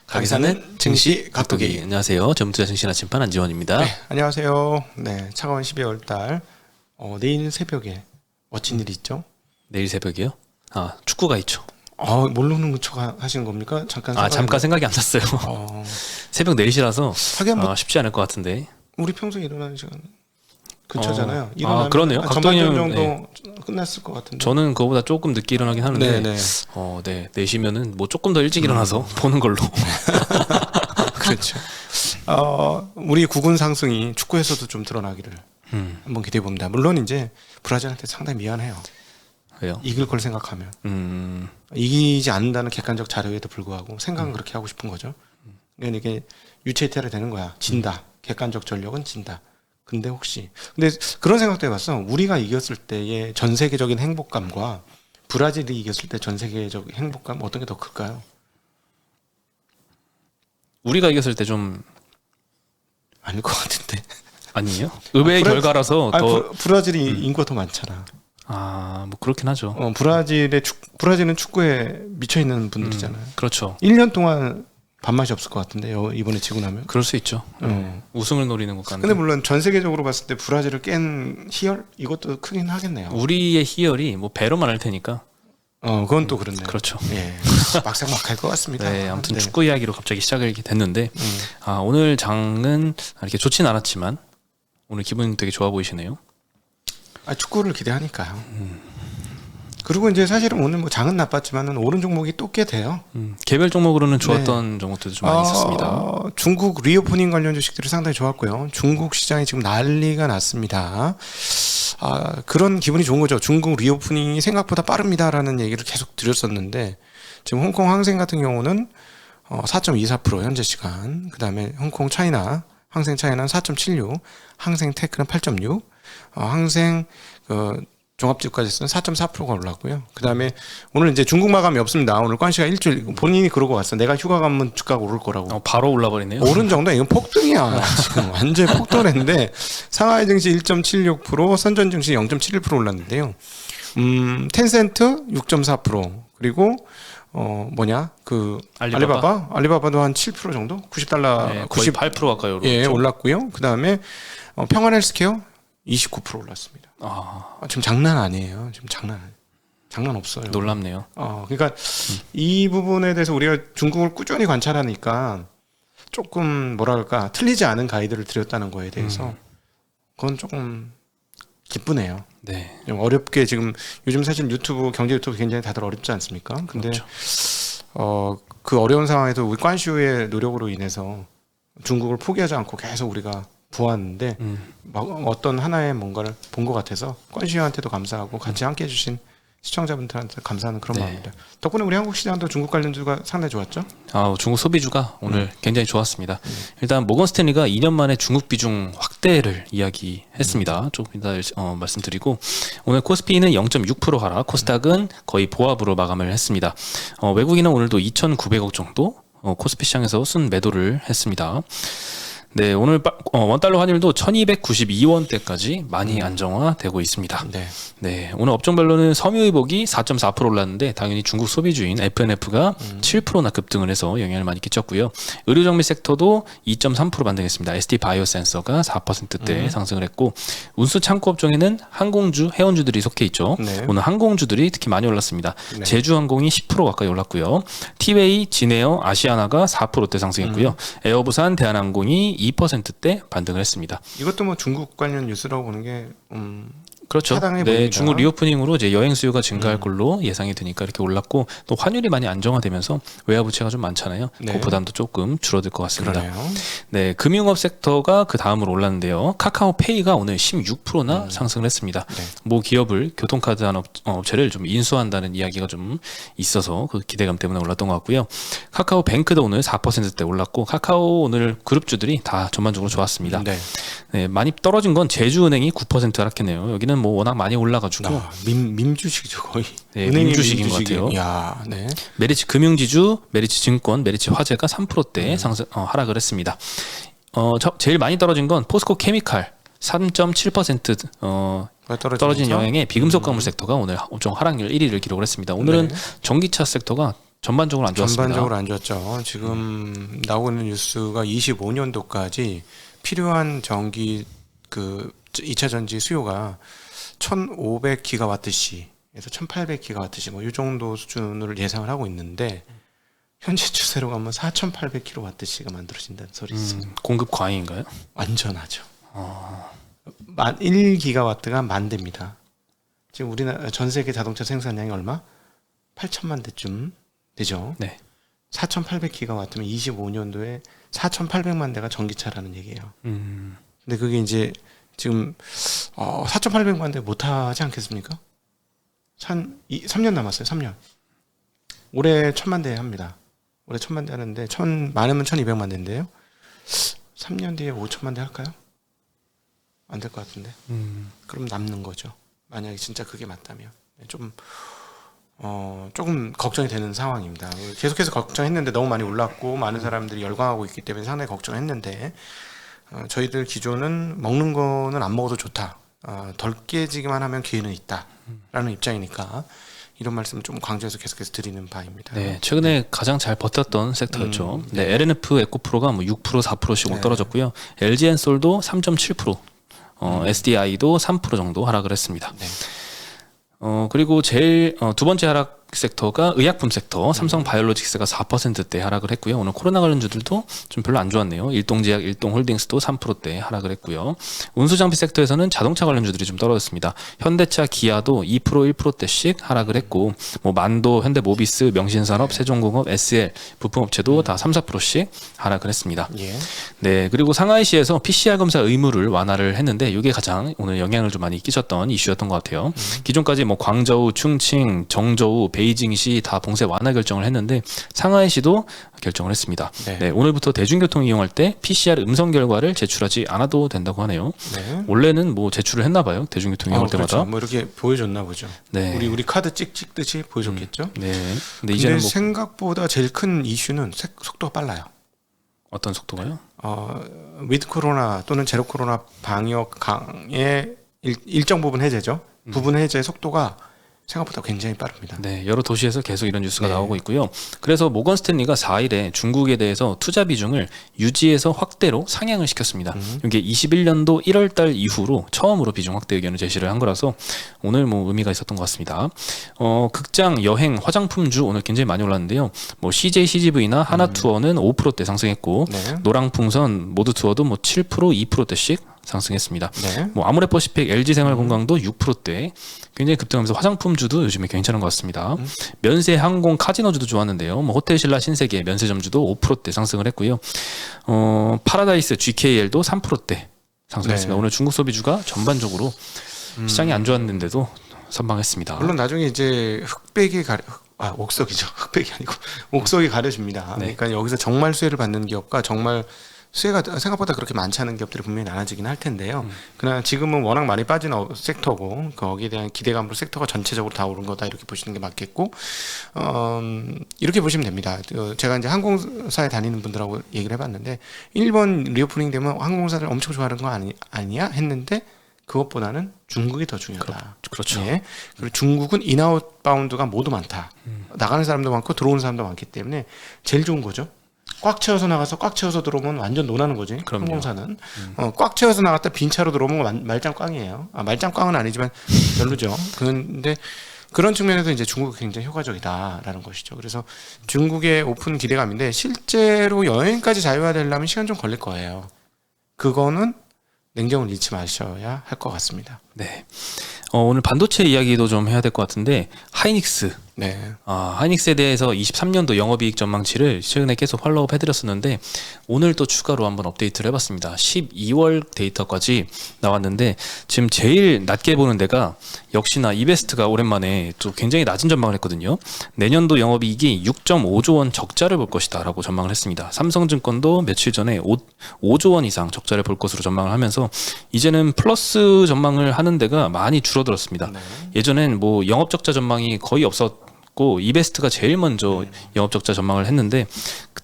가기사는 증시 각도기. 안녕하세요. 전투자 증시 나침반 안지원입니다. 네, 안녕하세요. 네, 차가운 12월 달 내일 새벽에 멋진 일이 있죠? 내일 새벽이요? 축구가 있죠. 모르는 척 하시는 겁니까? 잠깐 생각이 안 났어요. 새벽 4시라서 하긴 쉽지 않을 것 같은데. 우리 평소에 일어나는 시간 근처잖아요. 그러네요. 전반전 정도 끝났을 것 같은데. 저는 그거보다 조금 늦게 일어나긴 하는데. 네. 4시면은 뭐 조금 더 일찍 일어나서 보는 걸로. 그렇죠. 우리 국운 상승이 축구에서도 좀 드러나기를 한번 기대해 봅니다. 물론 이제 브라질한테 상당히 미안해요. 왜요? 이길 걸 생각하면 이기지 않는다는 객관적 자료에도 불구하고 생각은 그렇게 하고 싶은 거죠. 그러니까 이게 유체이태라 되는 거야. 진다. 객관적 전력은 진다. 근데 그런 생각도 해봤어. 우리가 이겼을 때의 전 세계적인 행복감과 브라질이 이겼을 때 전 세계적 행복감 어떤 게 더 클까요? 우리가 이겼을 때 좀 아닐 것 같은데. 아니에요? 의외의 결과라서 더 브라질이 인구가 더 많잖아. 뭐 그렇긴 하죠. 브라질은 축구에 미쳐 있는 분들이잖아요. 그렇죠. 1년 동안 밥맛이 없을 것 같은데 이번에 지고 나면. 그럴 수 있죠. 우승을 노리는 것과는. 근데 물론 전 세계적으로 봤을 때 브라질을 깬 희열 이것도 크긴 하겠네요. 우리의 희열이 뭐 배로만 할 테니까. 그건 또 그렇네요. 그렇죠. 예. 막상막할 것 같습니다. 네, 아무튼 축구 이야기로 갑자기 시작을 됐는데 오늘 장은 이렇게 좋진 않았지만 오늘 기분 되게 좋아 보이시네요. 축구를 기대하니까요. 그리고 이제 사실은 오늘 뭐 장은 나빴지만은 오른 종목이 또 꽤 돼요. 개별 종목으로는 좋았던 종목들도 좀 많이 있었습니다. 중국 리오프닝 관련 주식들이 상당히 좋았고요. 중국 시장이 지금 난리가 났습니다. 그런 기분이 좋은 거죠. 중국 리오프닝이 생각보다 빠릅니다라는 얘기를 계속 드렸었는데 지금 홍콩 항생 같은 경우는 4.24% 현재 시간. 그다음에 홍콩 차이나 항생 차이나는 4.76, 항생 테크는 8.6, 항생 종합주가지수는 4.4%가 올랐고요. 그다음에 오늘 이제 중국 마감이 없습니다. 오늘 관시가 일주일 본인이 그러고 왔어. 내가 휴가 가면 주가가 오를 거라고. 바로 올라버리네요. 오른 정도 이건 폭등이야. 지금 완전히 폭등했는데 상하이 증시 1.76%, 선전 증시 0.71% 올랐는데요. 텐센트 6.4% 그리고 알리바바도 한 7% 정도? 90달러, 네, 거의 98% 가까이 올랐죠. 예, 올랐고요. 그다음에 평안헬스케어 29% 올랐습니다. 지금 장난 아니에요. 지금 장난 없어요. 놀랍네요. 그러니까 이 부분에 대해서 우리가 중국을 꾸준히 관찰하니까 조금 틀리지 않은 가이드를 드렸다는 거에 대해서 그건 조금 기쁘네요. 네. 좀 어렵게 지금 요즘 사실 경제 유튜브 굉장히 다들 어렵지 않습니까? 근데 그렇죠. 그 어려운 상황에서 우리 관슈의 노력으로 인해서 중국을 포기하지 않고 계속 우리가 보았는데 어떤 하나의 뭔가를 본 것 같아서 관시한테도 감사하고 같이 함께 해주신 시청자분들한테 감사하는 그런 마음입니다. 덕분에 우리 한국 시장도 중국 관련주가 상당히 좋았죠? 중국 소비주가 오늘 굉장히 좋았습니다. 일단 모건 스탠리가 2년 만에 중국 비중 확대를 이야기했습니다. 조금 이따 말씀드리고 오늘 코스피는 0.6% 하락, 코스닥은 거의 보합으로 마감을 했습니다. 외국인은 오늘도 2,900억 정도 코스피 시장에서 순 매도를 했습니다. 네, 오늘 원달러 환율도 1292원대까지 많이 안정화되고 있습니다. 네, 오늘 업종별로는 섬유의복이 4.4% 올랐는데 당연히 중국 소비주인 F&F가 7%나 급등을 해서 영향을 많이 끼쳤고요. 의료정밀 섹터도 2.3% 반등했습니다. ST 바이오센서가 4%대 상승을 했고 운수 창고 업종에는 항공주, 해운주들이 속해 있죠. 오늘 항공주들이 특히 많이 올랐습니다. 제주항공이 10% 가까이 올랐고요. 티웨이, 진에어, 아시아나가 4%대 상승했고요. 에어부산, 대한항공이 2%대 반등을 했습니다. 이것도 뭐 중국 관련 뉴스라고 보는 게 그렇죠. 네, 중국 리오프닝으로 이제 여행 수요가 증가할 걸로 예상이 되니까 이렇게 올랐고 또 환율이 많이 안정화되면서 외화 부채가 좀 많잖아요. 그 부담도 조금 줄어들 것 같습니다. 그러네요. 네, 금융업 섹터가 그 다음으로 올랐는데요. 카카오페이가 오늘 16%나 상승을 했습니다. 모 기업을 교통카드 한 업체를 좀 인수한다는 이야기가 좀 있어서 그 기대감 때문에 올랐던 것 같고요. 카카오뱅크도 오늘 4%대 올랐고 카카오 오늘 그룹주들이 다 전반적으로 좋았습니다. 네, 많이 떨어진 건 제주은행이 9% 하락했네요. 여기는 뭐 워낙 많이 올라가지고 밈주식이죠 거의. 네, 밈주식인 것 같아요. 메리츠 금융지주, 메리츠 증권, 메리츠 화재가 3%대 하락을 했습니다. 제일 많이 떨어진 건 포스코 케미칼 3.7% 떨어진 영향에 비금속 광물 섹터가 오늘 엄청 하락률 1위를 기록을 했습니다. 오늘은 전기차 섹터가 전반적으로 안 좋았습니다. 전반적으로 안 좋았죠. 지금 나오고 있는 뉴스가 25년도까지 필요한 전기 그 2차 전지 수요가 1,500기가와트시에서 1,800기가와트시 뭐 이 정도 수준을 예상을 하고 있는데 현재 추세로 가면 4,800kW시가 만들어진다는 소리 있어요. 공급 과잉인가요? 완전하죠. 1기가와트가 만 대입니다. 지금 우리나라 전 세계 자동차 생산량이 얼마? 8천만 대쯤 되죠. 네. 4,800기가와트면 25년도에 4,800만 대가 전기차라는 얘기예요. 근데 그게 이제 지금 4,800만 대 못하지 않겠습니까? 3년 남았어요. 3년. 올해 1,000만 대 합니다. 올해 1,000만 대 하는데 많으면 1,200만 대인데요. 3년 뒤에 5,000만 대 할까요? 안 될 것 같은데. 그럼 남는 거죠. 만약에 진짜 그게 맞다면 조금 걱정이 되는 상황입니다. 계속해서 걱정했는데 너무 많이 올랐고 많은 사람들이 열광하고 있기 때문에 상당히 걱정했는데 저희들 기존은 먹는 거는 안 먹어도 좋다. 덜 깨지기만 하면 기회는 있다라는 입장이니까 이런 말씀을 좀 강조해서 계속해서 드리는 바입니다. 네, 최근에 가장 잘 버텼던 섹터였죠. 네, LNF 에코프로가 뭐 6%, 4%씩 네. 떨어졌고요. LG엔솔도 3.7%, SDI도 3% 정도 하락을 했습니다. 네. 그리고 제일 두 번째 하락 섹터가 의약품 섹터, 삼성 바이오로직스가 4%대 하락을 했고요. 오늘 코로나 관련주들도 좀 별로 안 좋았네요. 일동제약, 일동홀딩스도 3%대 하락을 했고요. 운수장비 섹터에서는 자동차 관련주들이 좀 떨어졌습니다. 현대차, 기아도 2%, 1%대씩 하락을 했고, 뭐 만도, 현대모비스, 명신산업, 세종공업, SL 부품업체도 다 3, 4%씩 하락을 했습니다. 예. 네, 그리고 상하이시에서 PCR 검사 의무를 완화를 했는데 이게 가장 오늘 영향을 좀 많이 끼쳤던 이슈였던 것 같아요. 기존까지 뭐 광저우, 충칭, 정저우, 베이징시 다 봉쇄 완화 결정을 했는데 상하이시도 결정을 했습니다. 네. 네, 오늘부터 대중교통 이용할 때 PCR 음성 결과를 제출하지 않아도 된다고 하네요. 네. 원래는 뭐 제출을 했나 봐요. 대중교통 이용할 때마다. 그렇죠. 뭐 이렇게 보여줬나 보죠. 네. 우리 카드 찍듯이 보여줬겠죠. 네. 근데 근데 이제는 뭐 생각보다 제일 큰 이슈는 속도가 빨라요. 어떤 속도가요? 위드 코로나 또는 제로 코로나 방역 강의 일정 부분 해제죠. 부분 해제 속도가 생각보다 굉장히 빠릅니다. 네, 여러 도시에서 계속 이런 뉴스가 네. 나오고 있고요. 그래서 모건 스탠리가 4일에 중국에 대해서 투자 비중을 유지해서 확대로 상향을 시켰습니다. 이게 21년도 1월 달 이후로 처음으로 비중 확대 의견을 제시를 한 거라서 오늘 뭐 의미가 있었던 것 같습니다. 극장, 여행, 화장품주 오늘 굉장히 많이 올랐는데요. 뭐 CJ CGV나 하나투어는 5%대 상승했고 네. 노랑풍선, 모두투어도 뭐 7%, 2%대씩 상승했습니다. 네. 뭐 아모레퍼시픽, LG생활건강도 6%대 굉장히 급등하면서 화장품주도 요즘에 괜찮은 것 같습니다. 면세, 항공, 카지노주도 좋았는데요. 뭐 호텔신라, 신세계, 면세점주도 5%대 상승을 했고요. 파라다이스, GKL도 3%대 상승했습니다. 네. 오늘 중국 소비주가 전반적으로 시장이 안 좋았는데도 선방했습니다. 물론 나중에 이제 옥석이죠. 흑백이 아니고 옥석이 가려집니다. 네. 그러니까 여기서 정말 수혜를 받는 기업과 정말 수혜가 생각보다 그렇게 많지 않은 기업들이 분명히 나눠지긴 할 텐데요. 그러나 지금은 워낙 많이 빠진 섹터고 거기에 대한 기대감으로 섹터가 전체적으로 다 오른 거다 이렇게 보시는 게 맞겠고 이렇게 보시면 됩니다. 제가 이제 항공사에 다니는 분들하고 얘기를 해봤는데 일본 리오프닝 되면 항공사를 엄청 좋아하는 거 아니야 했는데 그것보다는 중국이 더 중요하다. 그렇죠. 네. 그리고 중국은 인아웃 바운드가 모두 많다. 나가는 사람도 많고 들어오는 사람도 많기 때문에 제일 좋은 거죠. 꽉 채워서 나가서 꽉 채워서 들어오면 완전 논하는 거지. 그럼요. 항공사는 꽉 채워서 나갔다 빈 차로 들어오면 말짱 꽝이에요. 말짱 꽝은 아니지만 별로죠. 그런데 그런 측면에서 이제 중국이 굉장히 효과적이다라는 것이죠. 그래서 중국의 오픈 기대감인데 실제로 여행까지 자유화되려면 시간 좀 걸릴 거예요. 그거는 냉정을 잃지 마셔야 할 것 같습니다. 네. 오늘 반도체 이야기도 좀 해야 될 것 같은데 하이닉스. 네. 하이닉스에 대해서 23년도 영업이익 전망치를 최근에 계속 팔로우업 해드렸었는데 오늘 또 추가로 한번 업데이트를 해봤습니다. 12월 데이터까지 나왔는데 지금 제일 낮게 보는 데가 역시나 이베스트가 오랜만에 또 굉장히 낮은 전망을 했거든요. 내년도 영업이익이 6.5조 원 적자를 볼 것이다 라고 전망을 했습니다. 삼성증권도 며칠 전에 5조 원 이상 적자를 볼 것으로 전망을 하면서 이제는 플러스 전망을 하는 데가 많이 줄어들었습니다. 네. 예전엔 뭐 영업 적자 전망이 거의 없었고 이베스트가 제일 먼저 영업 적자 전망을 했는데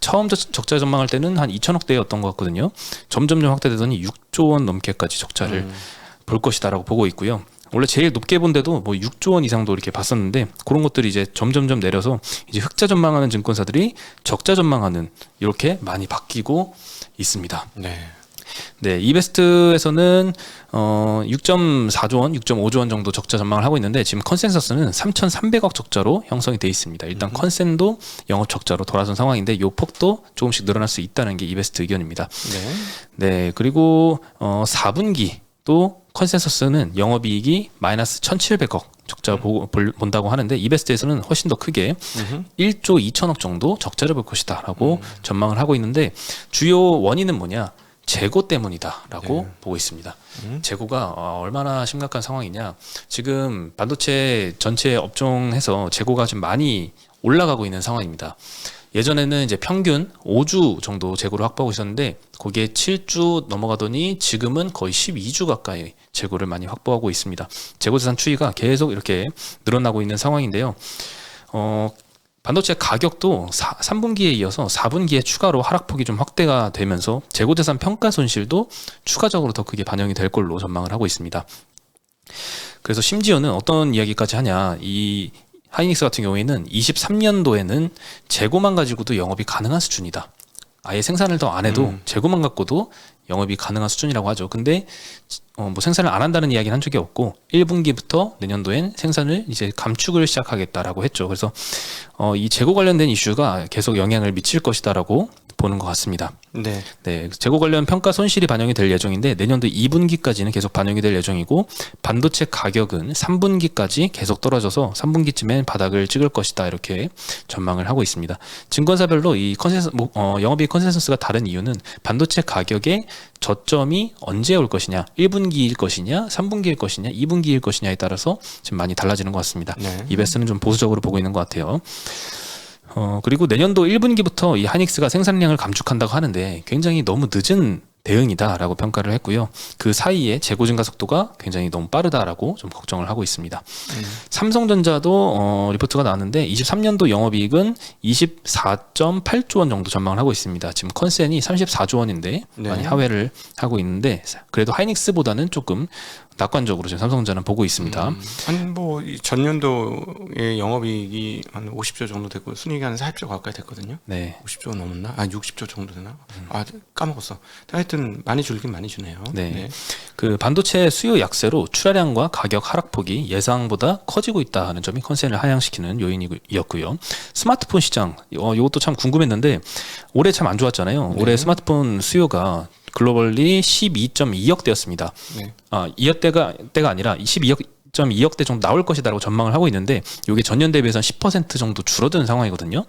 처음 적자 전망할 때는 한 2천억대였던 것 같거든요. 점점 확대되더니 6조 원 넘게까지 적자를 볼 것이다라고 보고 있고요. 원래 제일 높게 본 데도 뭐 6조 원 이상도 이렇게 봤었는데 그런 것들이 이제 점점점 내려서 이제 흑자 전망하는 증권사들이 적자 전망하는 이렇게 많이 바뀌고 있습니다. 네. 네, 이베스트에서는 6.4조 원, 6.5조 원 정도 적자 전망을 하고 있는데 지금 컨센서스는 3,300억 적자로 형성이 돼 있습니다. 일단 컨센도 영업 적자로 돌아선 상황인데 요 폭도 조금씩 늘어날 수 있다는 게 이베스트 의견입니다. 네. 네, 그리고 4분기 또 컨센서스는 영업이익이 마이너스 1,700억 적자 본다고 하는데 이베스트에서는 훨씬 더 크게 1조 2천억 정도 적자를 볼 것이다라고 전망을 하고 있는데 주요 원인은 뭐냐? 재고 때문이다라고 보고 있습니다. 재고가 얼마나 심각한 상황이냐? 지금 반도체 전체 업종에서 재고가 좀 많이 올라가고 있는 상황입니다. 예전에는 이제 평균 5주 정도 재고를 확보하고 있었는데 거기에 7주 넘어가더니 지금은 거의 12주 가까이 재고를 많이 확보하고 있습니다. 재고자산 추이가 계속 이렇게 늘어나고 있는 상황인데요. 반도체 가격도 3분기에 이어서 4분기에 추가로 하락폭이 좀 확대가 되면서 재고자산 평가 손실도 추가적으로 더 크게 반영이 될 걸로 전망을 하고 있습니다. 그래서 심지어는 어떤 이야기까지 하냐, 이 하이닉스 같은 경우에는 23년도에는 재고만 가지고도 영업이 가능한 수준이다. 아예 생산을 더 안 해도 재고만 갖고도 영업이 가능한 수준이라고 하죠. 근데 뭐 생산을 안 한다는 이야기는 한 적이 없고 1분기부터 내년도엔 생산을 이제 감축을 시작하겠다라고 했죠. 그래서 이 재고 관련된 이슈가 계속 영향을 미칠 것이다라고 보는 것 같습니다. 네. 네, 재고 관련 평가 손실이 반영이 될 예정인데 내년도 2분기까지는 계속 반영이 될 예정이고 반도체 가격은 3분기까지 계속 떨어져서 3분기쯤엔 바닥을 찍을 것이다 이렇게 전망을 하고 있습니다. 증권사별로 이 영업이익 컨센서스가 다른 이유는 반도체 가격의 저점이 언제 올 것이냐, 1분기일 것이냐, 3분기일 것이냐, 2분기일 것이냐에 따라서 지금 많이 달라지는 것 같습니다. 네. 이베스는 좀 보수적으로 보고 있는 것 같아요. 그리고 내년도 1분기부터 이 하이닉스가 생산량을 감축한다고 하는데 굉장히 너무 늦은 대응이다라고 평가를 했고요. 그 사이에 재고 증가 속도가 굉장히 너무 빠르다라고 좀 걱정을 하고 있습니다. 삼성전자도 리포트가 나왔는데 23년도 영업이익은 24.8조 원 정도 전망을 하고 있습니다. 지금 컨센이 34조 원인데 많이 하회를 하고 있는데 그래도 하이닉스보다는 조금 낙관적으로 지금 삼성전자는 보고 있습니다. 한뭐 전년도의 영업이익이 한 50조 정도 됐고 순이익이 한 40조 가까이 됐거든요. 네. 50조 넘었나? 60조 정도 되나? 까먹었어. 하여튼 많이 줄긴 많이 주네요. 네. 네. 그 반도체 수요 약세로 출하량과 가격 하락폭이 예상보다 커지고 있다는 점이 컨센을 하향시키는 요인이었고요. 스마트폰 시장, 이것도 참 궁금했는데 올해 참 안 좋았잖아요. 올해 스마트폰 수요가 글로벌리 12.2억 대였습니다. 네. 2억 대가 아니라 12.2억 대 정도 나올 것이다라고 전망을 하고 있는데 이게 전년 대비해서 10% 정도 줄어든 상황이거든요.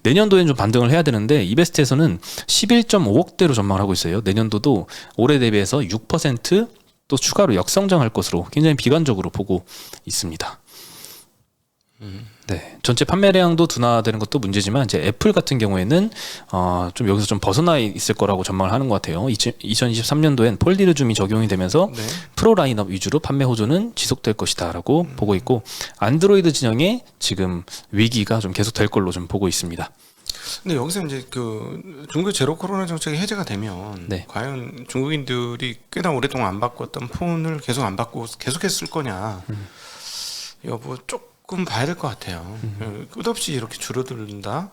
내년도에는 좀 반등을 해야 되는데 이베스트에서는 11.5억 대로 전망을 하고 있어요. 내년도도 올해 대비해서 6%또 추가로 역성장할 것으로 굉장히 비관적으로 보고 있습니다. 네, 전체 판매량도 둔화되는 것도 문제지만 이제 애플 같은 경우에는 좀 여기서 좀 벗어나 있을 거라고 전망을 하는 것 같아요. 2023년도엔 폴리르줌이 적용이 되면서 네. 프로 라인업 위주로 판매 호조는 지속될 것이다라고 보고 있고 안드로이드 진영에 지금 위기가 좀 계속될 걸로 좀 보고 있습니다. 근데 여기서 이제 그 중국 제로 코로나 정책이 해제가 되면 네. 과연 중국인들이 꽤나 오랫동안 안 바꿨던 폰을 계속 안 바꾸고 계속해서 쓸 거냐 여부 조금 봐야 될 것 같아요. 끝없이 이렇게 줄어든다?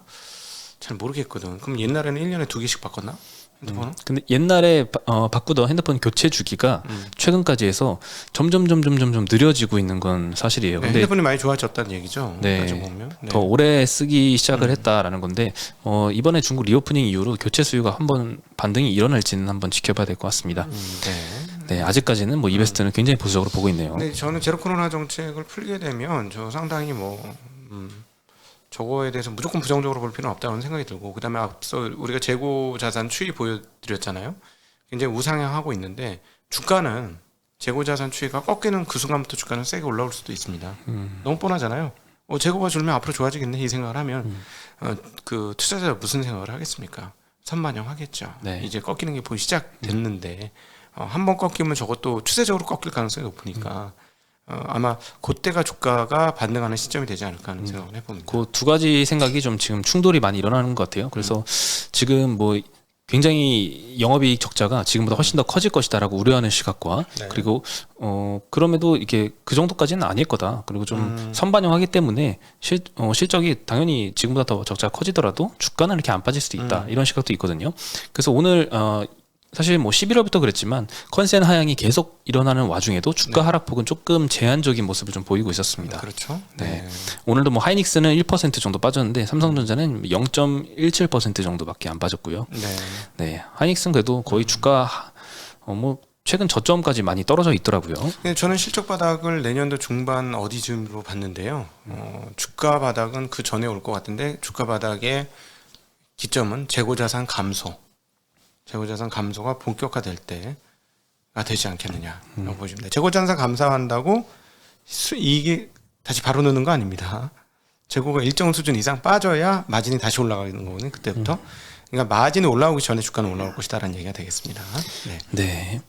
잘 모르겠거든. 그럼 옛날에는 1년에 2개씩 바꿨나? 핸드폰은? 근데 옛날에 바꾸던 핸드폰 교체 주기가 최근까지 해서 점점 느려지고 있는 건 사실이에요. 네, 근데 핸드폰이 많이 좋아졌다는 얘기죠. 네, 따지고 보면. 네. 더 오래 쓰기 시작을 했다라는 건데 이번에 중국 리오프닝 이후로 교체 수요가 한번 반등이 일어날지는 한번 지켜봐야 될 것 같습니다. 네, 아직까지는 뭐 이베스트는 굉장히 보수적으로 보고 있네요. 근데 저는 제로 코로나 정책을 풀게 되면 저 상당히 저거에 대해서 무조건 부정적으로 볼 필요는 없다는 생각이 들고 그다음에 앞서 우리가 재고 자산 추이 보여드렸잖아요. 굉장히 우상향하고 있는데 주가는 재고 자산 추이가 꺾이는 그 순간부터 주가는 세게 올라올 수도 있습니다. 너무 뻔하잖아요. 재고가 줄면 앞으로 좋아지겠네 이 생각을 하면 그 투자자가 무슨 생각을 하겠습니까? 선반영 하겠죠. 네. 이제 꺾이는 게 보기 시작됐는데 한번 꺾이면 저것도 추세적으로 꺾일 가능성이 높으니까 아마 그때가 주가가 반등하는 시점이 되지 않을까 하는 생각을 해봅니다. 그 두 가지 생각이 좀 지금 충돌이 많이 일어나는 것 같아요. 그래서 지금 뭐 굉장히 영업이익 적자가 지금보다 훨씬 더 커질 것이다라고 우려하는 시각과 네. 그리고 그럼에도 이게 그 정도까지는 아닐 거다. 그리고 좀 선반영하기 때문에 실적이 당연히 지금보다 더 적자가 커지더라도 주가는 이렇게 안 빠질 수도 있다. 이런 시각도 있거든요. 그래서 오늘 사실 뭐 11월부터 그랬지만 컨센 하향이 계속 일어나는 와중에도 주가 하락폭은 조금 제한적인 모습을 좀 보이고 있었습니다. 그렇죠. 네. 오늘도 뭐 하이닉스는 1% 정도 빠졌는데 삼성전자는 0.17% 정도밖에 안 빠졌고요. 네. 네, 하이닉스는 그래도 거의 주가 뭐 최근 저점까지 많이 떨어져 있더라고요. 네, 저는 실적 바닥을 내년도 중반 어디쯤으로 봤는데요. 주가 바닥은 그 전에 올 것 같은데 주가 바닥의 기점은 재고자산 감소가 본격화될 때가 되지 않겠느냐라고 보십니다. 재고자산 감소한다고 이익이 다시 바로 느는 거 아닙니다. 재고가 일정 수준 이상 빠져야 마진이 다시 올라가는 거거든요. 그때부터. 그러니까 마진이 올라오기 전에 주가는 올라올 것이다라는 얘기가 되겠습니다. 네. 네.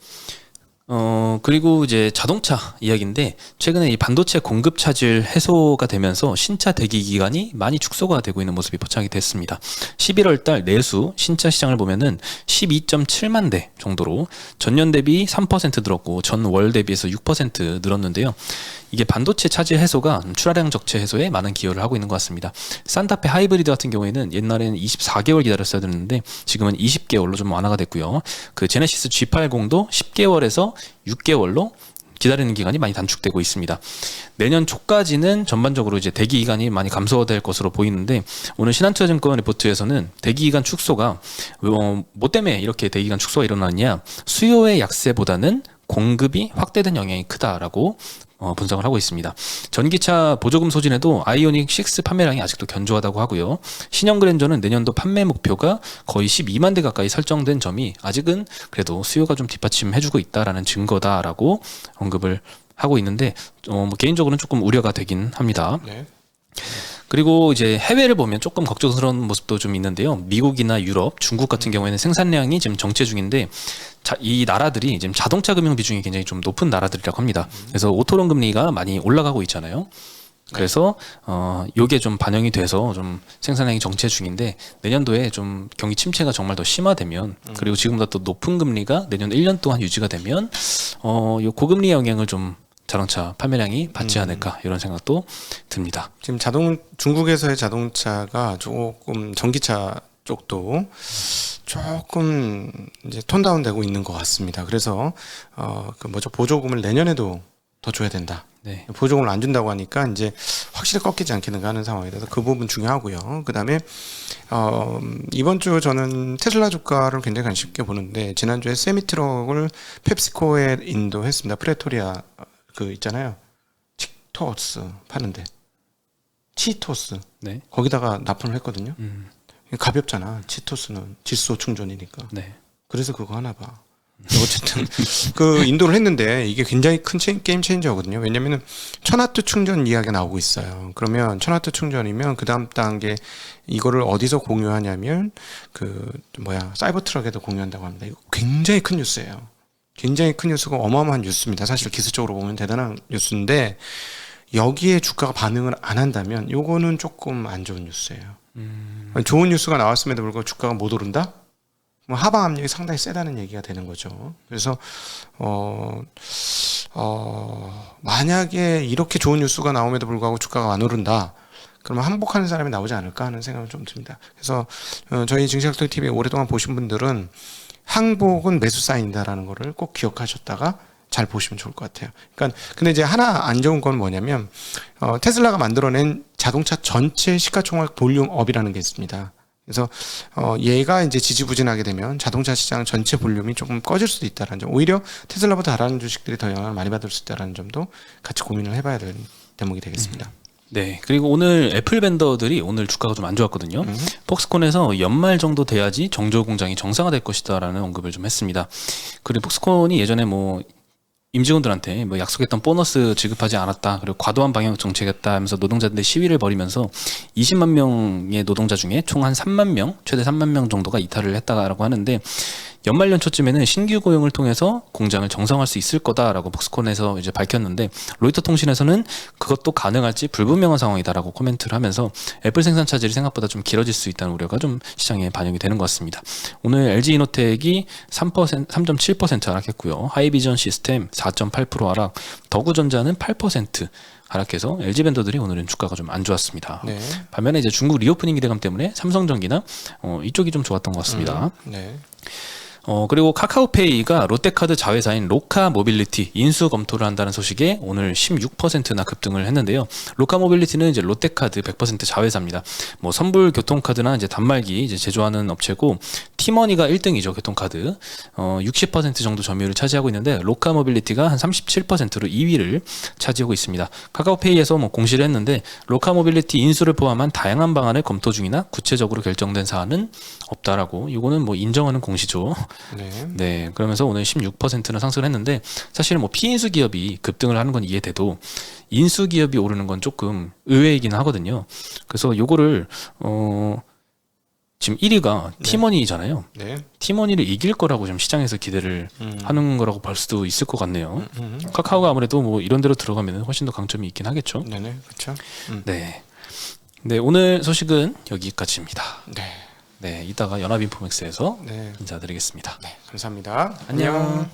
그리고 이제 자동차 이야기인데 최근에 이 반도체 공급 차질 해소가 되면서 신차 대기 기간이 많이 축소가 되고 있는 모습이 포착이 됐습니다. 11월 달 내수 신차 시장을 보면은 12.7만 대 정도로 전년 대비 3% 늘었고 전월 대비해서 6% 늘었는데요. 이게 반도체 차질 해소가 출하량 적체 해소에 많은 기여를 하고 있는 것 같습니다. 산타페 하이브리드 같은 경우에는 옛날에는 24개월 기다렸어야 됐는데 지금은 20개월로 좀 완화가 됐고요. 그 제네시스 G80도 10개월에서 6개월로 기다리는 기간이 많이 단축되고 있습니다. 내년 초까지는 전반적으로 이제 대기 기간이 많이 감소될 것으로 보이는데 오늘 신한투자증권 리포트에서는 대기 기간 축소가 뭐 때문에 이렇게 대기 기간 축소가 일어났냐? 수요의 약세보다는 공급이 확대된 영향이 크다라고 분석을 하고 있습니다. 전기차 보조금 소진에도 아이오닉 6 판매량이 아직도 견조하다고 하고요. 신형 그랜저는 내년도 판매 목표가 거의 12만 대 가까이 설정된 점이 아직은 그래도 수요가 좀 뒷받침해주고 있다라는 증거다라고 언급을 하고 있는데 뭐 개인적으로는 조금 우려가 되긴 합니다. 네. 그리고 이제 해외를 보면 조금 걱정스러운 모습도 좀 있는데요. 미국이나 유럽, 중국 같은 경우에는 생산량이 지금 정체 중인데 이 나라들이 지금 자동차 금융 비중이 굉장히 좀 높은 나라들이라고 합니다. 그래서 오토론 금리가 많이 올라가고 있잖아요. 그래서 요게 좀 반영이 돼서 좀 생산량이 정체 중인데 내년도에 좀 경기 침체가 정말 더 심화되면 그리고 지금보다 또 높은 금리가 내년 1년 동안 유지가 되면 요 고금리 영향을 좀 자동차 판매량이 받지 않을까 이런 생각도 듭니다. 지금 중국에서의 자동차가 조금 전기차 쪽도 조금 이제 톤다운 되고 있는 것 같습니다. 그래서 보조금을 내년에도 더 줘야 된다. 네. 보조금을 안 준다고 하니까 이제 확실히 꺾이지 않겠는가 하는 상황이라서 그 부분 중요하고요. 그다음에 이번 주 저는 테슬라 주가를 굉장히 관심 있게 보는데 지난주에 세미트럭을 펩시코에 인도했습니다. 프레토리아 그 있잖아요. 치토스 파는데 치토스 네. 거기다가 납품을 했거든요. 가볍잖아. 치토스는 질소 충전이니까. 네. 그래서 그거 하나 봐. 어쨌든 그 인도를 했는데 이게 굉장히 큰 게임 체인저거든요. 왜냐면은 1000와트 충전 이야기가 나오고 있어요. 그러면 1000와트 충전이면 그 다음 단계 이거를 어디서 공유하냐면 사이버 트럭에도 공유한다고 합니다. 이거 굉장히 큰 뉴스예요. 굉장히 큰 뉴스고 어마어마한 뉴스입니다. 사실 기술적으로 보면 대단한 뉴스인데 여기에 주가가 반응을 안 한다면 요거는 조금 안 좋은 뉴스예요. 좋은 뉴스가 나왔음에도 불구하고 주가가 못 오른다? 하방 압력이 상당히 세다는 얘기가 되는 거죠. 그래서 만약에 이렇게 좋은 뉴스가 나옴에도 불구하고 주가가 안 오른다. 그러면 항복하는 사람이 나오지 않을까 하는 생각은 좀 듭니다. 그래서 저희 증시학당 TV 오랫동안 보신 분들은 항복은 매수 사인이다라는 거를 꼭 기억하셨다가 잘 보시면 좋을 것 같아요. 그러니까 근데 이제 하나 안 좋은 건 뭐냐면 테슬라가 만들어낸 자동차 전체 시가총액 볼륨업이라는 게 있습니다. 그래서 얘가 이제 지지부진하게 되면 자동차 시장 전체 볼륨이 조금 꺼질 수도 있다는 점. 오히려 테슬라보다 다른 주식들이 더 영향을 많이 받을 수 있다는 점도 같이 고민을 해봐야 될 대목이 되겠습니다. 네. 그리고 오늘 애플 벤더들이 오늘 주가가 좀 안 좋았거든요. 폭스콘에서 연말 정도 돼야지 정조 공장이 정상화될 것이다라는 언급을 좀 했습니다. 그리고 폭스콘이 예전에 임직원들한테 약속했던 보너스 지급하지 않았다. 그리고 과도한 방역 정책이었다 하면서 노동자들의 시위를 벌이면서 20만 명의 노동자 중에 총 한 3만 명, 최대 3만 명 정도가 이탈을 했다라고 하는데 연말 연초쯤에는 신규 고용을 통해서 공장을 정상화할 수 있을 거다라고 폭스콘에서 이제 밝혔는데 로이터 통신에서는 그것도 가능할지 불분명한 상황이다라고 코멘트를 하면서 애플 생산 차질이 생각보다 좀 길어질 수 있다는 우려가 좀 시장에 반영이 되는 것 같습니다. 오늘 LG 이노텍이 3.7% 하락했고요. 하이비전 시스템 4.8% 하락, 더구전자는 8% 하락해서 LG 벤더들이 오늘은 주가가 좀 안 좋았습니다. 네. 반면에 이제 중국 리오프닝 기대감 때문에 삼성전기나 이쪽이 좀 좋았던 것 같습니다. 네. 그리고 카카오페이가 롯데카드 자회사인 로카 모빌리티 인수 검토를 한다는 소식에 오늘 16%나 급등을 했는데요. 로카 모빌리티는 이제 롯데카드 100% 자회사입니다. 뭐 선불 교통카드나 이제 단말기 이제 제조하는 업체고 티머니가 1등이죠. 교통카드. 60% 정도 점유율을 차지하고 있는데 로카 모빌리티가 한 37%로 2위를 차지하고 있습니다. 카카오페이에서 뭐 공시를 했는데 로카 모빌리티 인수를 포함한 다양한 방안을 검토 중이나 구체적으로 결정된 사안은 없다라고. 이거는 뭐 인정하는 공시죠. 네, 그러면서 오늘 16%나 상승을 했는데 사실 뭐 피인수 기업이 급등을 하는 건 이해돼도 인수 기업이 오르는 건 조금 의외이긴 하거든요. 그래서 요거를 지금 1위가 티머니잖아요. 네. 티머니를 이길 거라고 좀 시장에서 기대를 하는 거라고 볼 수도 있을 것 같네요. 카카오가 아무래도 뭐 이런 데로 들어가면 훨씬 더 강점이 있긴 하겠죠. 네네, 그렇죠. 네. 네, 오늘 소식은 여기까지입니다. 네. 네, 이따가 연합인포맥스에서 네. 인사드리겠습니다. 네, 감사합니다. 안녕.